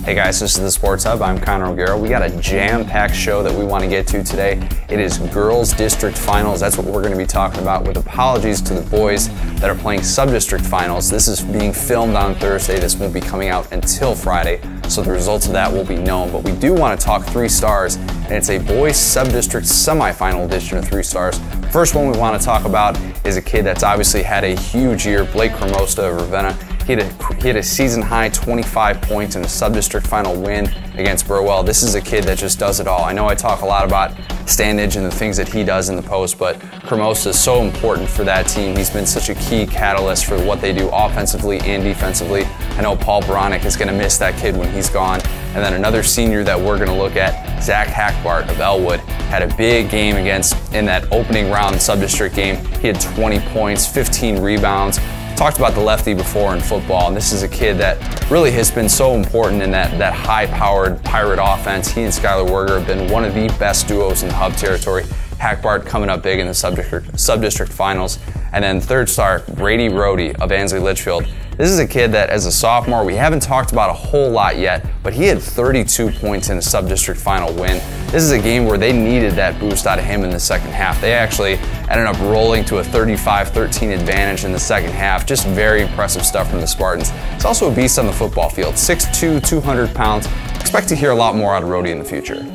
Hey guys, this is the Sports Hub. I'm Connor O'Gara. We got a jam-packed show that we want to get to today. It is girls district finals. That's what we're going to be talking about, with apologies to the boys that are playing sub-district finals. This is being filmed on Thursday. This won't be coming out until Friday, so the results of that will be known. But we do want to talk 3 stars, and it's a boys sub-district semifinal edition of 3 stars. First one we want to talk about is a kid that's obviously had a huge year, Blake Cremosta of Ravenna. He had a season-high 25 points in a sub-district final win against Burwell. This is a kid that just does it all. I know I talk a lot about Standage and the things that he does in the post, but Cremosta is so important for that team. He's been such a key catalyst for what they do offensively and defensively. I know Paul Baronic is going to miss that kid when he's gone. And then another senior that we're going to look at, Zach Hackbart of Elwood, had a big game in that opening round sub-district game. He had 20 points, 15 rebounds. Talked about the lefty before in football, and this is a kid that really has been so important in that high-powered Pirate offense. He and Skylar Werger have been one of the best duos in the Hub territory. Hackbart coming up big in the sub-district finals. And then 3rd star, Brady Rohde of Ansley Litchfield. This is a kid that, as a sophomore, we haven't talked about a whole lot yet, but he had 32 points in a sub-district final win. This is a game where they needed that boost out of him in the second half. They actually ended up rolling to a 35-13 advantage in the second half. Just very impressive stuff from the Spartans. He's also a beast on the football field, 6'2", 200 pounds. Expect to hear a lot more out of Rohde in the future.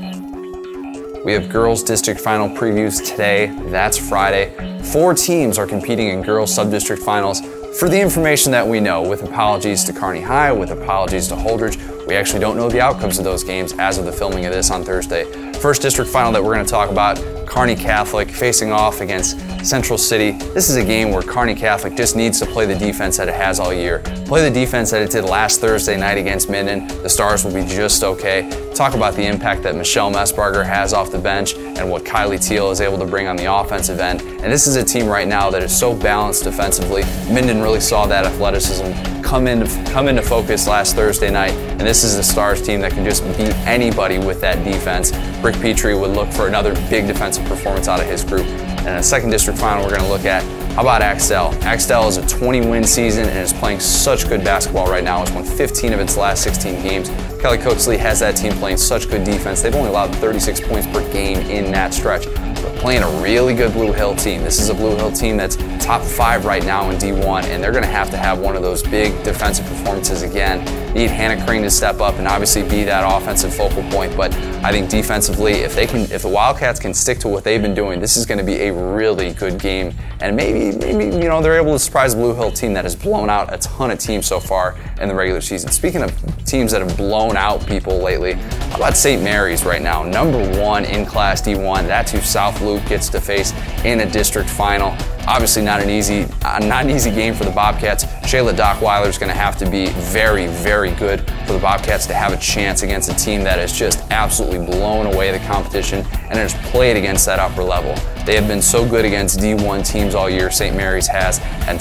We have girls district final previews today. That's Friday. 4 teams are competing in girls sub-district finals. For the information that we know, with apologies to Kearney High, with apologies to Holdridge, we actually don't know the outcomes of those games as of the filming of this on Thursday. First district final that we're going to talk about, Kearney Catholic facing off against Central City. This is a game where Kearney Catholic just needs to play the defense that it has all year. Play the defense that it did last Thursday night against Minden. The Stars will be just okay. Talk about the impact that Michelle Messbarger has off the bench and what Kylie Teal is able to bring on the offensive end. And this is a team right now that is so balanced defensively. Minden really saw that athleticism come into focus last Thursday night, and this is the Stars team that can just beat anybody with that defense. Rick Petrie would look for another big defensive performance out of his group. And in the second district final we're going to look at, how about Axtell? Axtell is a 20-win season and is playing such good basketball right now. It's won 15 of its last 16 games. Kelly Coaxley has that team playing such good defense. They've only allowed 36 points per game in that stretch. But playing a really good Blue Hill team. This is a Blue Hill team that's top 5 right now in D1, and they're going to have one of those big defensive performances again. Need Hannah Crane to step up and obviously be that offensive focal point. But I think defensively, if the Wildcats can stick to what they've been doing, this is going to be a really good game. And maybe they're able to surprise the Blue Hill team that has blown out a ton of teams so far in the regular season. Speaking of teams that have blown out people lately, how about St. Mary's right now? #1 in Class D1. That's who South Loop gets to face in a district final. Obviously not an easy game for the Bobcats. Shayla Dockweiler is going to have to be very, very good for the Bobcats to have a chance against a team that has just absolutely blown away the competition and has played against that upper level. They have been so good against D1 teams all year, St. Mary's has, and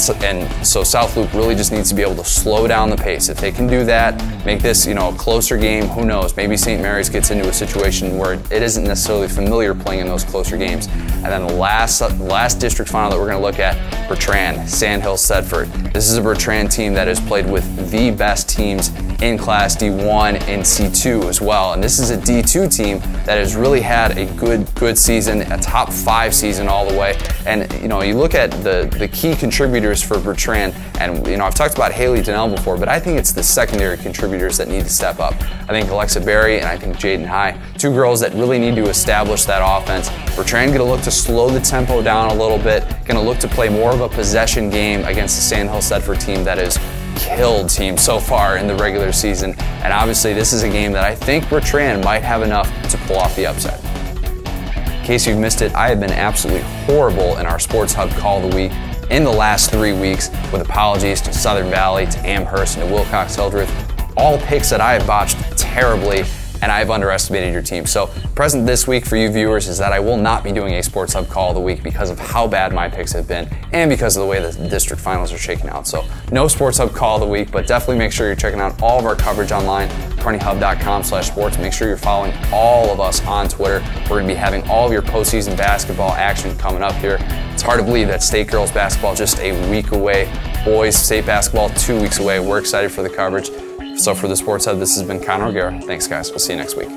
so South Loop really just needs to be able to slow down the pace. If they can do that, make this a closer game, who knows? Maybe St. Mary's gets into a situation where it isn't necessarily familiar playing in those closer games. And then the last district final that we're going to look at, Bertrand, Sandhill, Sedford. This is a Bertrand team that has played with the best teams in Class D1 and C2 as well. And this is a D2 team that has really had a good season, a top 5 season all the way. And you look at the key contributors for Bertrand, and I've talked about Haley Donnell before, but I think it's the secondary contributors that need to step up. I think Alexa Berry and I think Jaden High, 2 girls that really need to establish that offense. Bertrand going to look to slow the tempo down a little bit, going to look to play more of a possession game against the Sandhill Sedford team that has killed teams so far in the regular season. And obviously this is a game that I think Bertrand might have enough to pull off the upset. In case you've missed it, I have been absolutely horrible in our Sports Hub Call of the Week in the last 3 weeks, with apologies to Southern Valley, to Amherst, and to Wilcox Hildreth. All picks that I have botched terribly, and I've underestimated your team. So present this week for you viewers is that I will not be doing a Sports Hub Call of the Week because of how bad my picks have been and because of the way the district finals are shaking out. So no Sports Hub Call of the Week, but definitely make sure you're checking out all of our coverage online, kearneyhub.com/sports. Make sure you're following all of us on Twitter. We're going to be having all of your postseason basketball action coming up here. It's hard to believe that state girls basketball just a week away. Boys state basketball 2 weeks away. We're excited for the coverage. So for the Sports Hub, this has been Connor O'Gara. Thanks, guys. We'll see you next week.